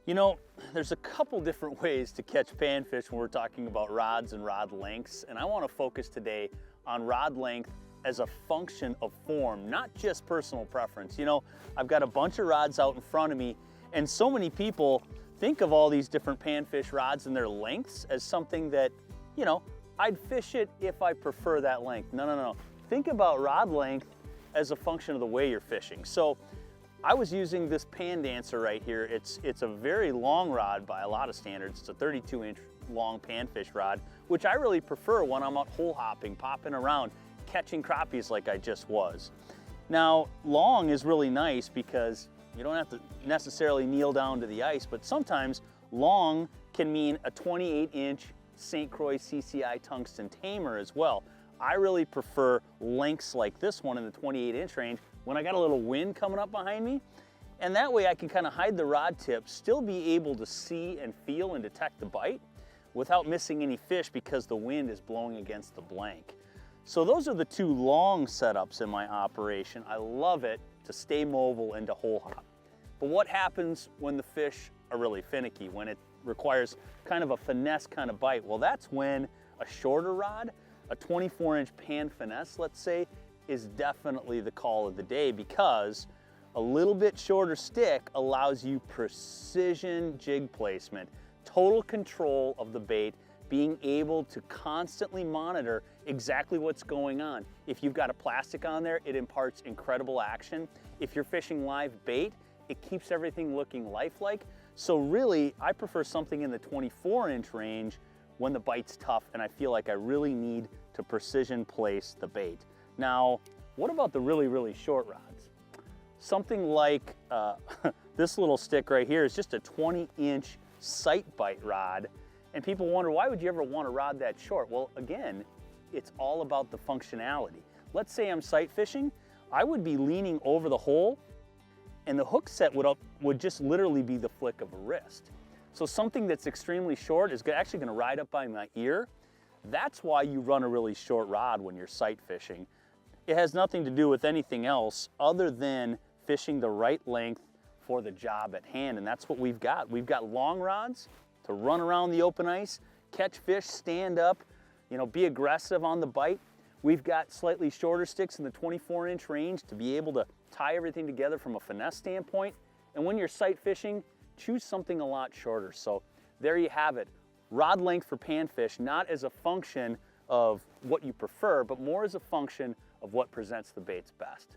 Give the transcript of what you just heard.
You know, there's a couple different ways to catch panfish when we're talking about rods and rod lengths, and I want to focus today on rod length as a function of form, not just personal preference. You know, I've got a bunch of rods out in front of me, and so many people think of all these different panfish rods and their lengths as something that, you know, I'd fish it if I prefer that length. No. Think about rod length as a function of the way you're fishing. So I was using this Pan Dancer right here. It's a very long rod by a lot of standards. It's a 32-inch long panfish rod, which I really prefer when I'm out hole hopping, popping around, catching crappies like I just was. Now, long is really nice because you don't have to necessarily kneel down to the ice, but sometimes long can mean a 28-inch St. Croix CCI tungsten tamer as well. I really prefer lengths like this one in the 28-inch range when I got a little wind coming up behind me. And that way I can kind of hide the rod tip, still be able to see and feel and detect the bite without missing any fish because the wind is blowing against the blank. So those are the two long setups in my operation. I love it to stay mobile and to hole hop. But what happens when the fish are really finicky, when it requires kind of a finesse kind of bite? Well, that's when a shorter rod, a 24-inch pan finesse, let's say, is definitely the call of the day, because a little bit shorter stick allows you precision jig placement, total control of the bait, being able to constantly monitor exactly what's going on. If you've got a plastic on there, it imparts incredible action. If you're fishing live bait, it keeps everything looking lifelike. So really, I prefer something in the 24-inch range when the bite's tough and I feel like I really need to precision place the bait. Now, what about the really, really short rods? Something like this little stick right here is just a 20-inch sight bite rod. And people wonder, why would you ever want a rod that short? Well, again, it's all about the functionality. Let's say I'm sight fishing, I would be leaning over the hole and the hook set would just literally be the flick of a wrist. So something that's extremely short is actually gonna ride up by my ear. That's why you run a really short rod when you're sight fishing. It has nothing to do with anything else other than fishing the right length for the job at hand, and that's what we've got. We've got long rods to run around the open ice, catch fish, stand up, you know, be aggressive on the bite. We've got slightly shorter sticks in the 24-inch range to be able to tie everything together from a finesse standpoint. And when you're sight fishing, choose something a lot shorter. So there you have it. Rod length for panfish, not as a function of what you prefer, but more as a function of what presents the baits best.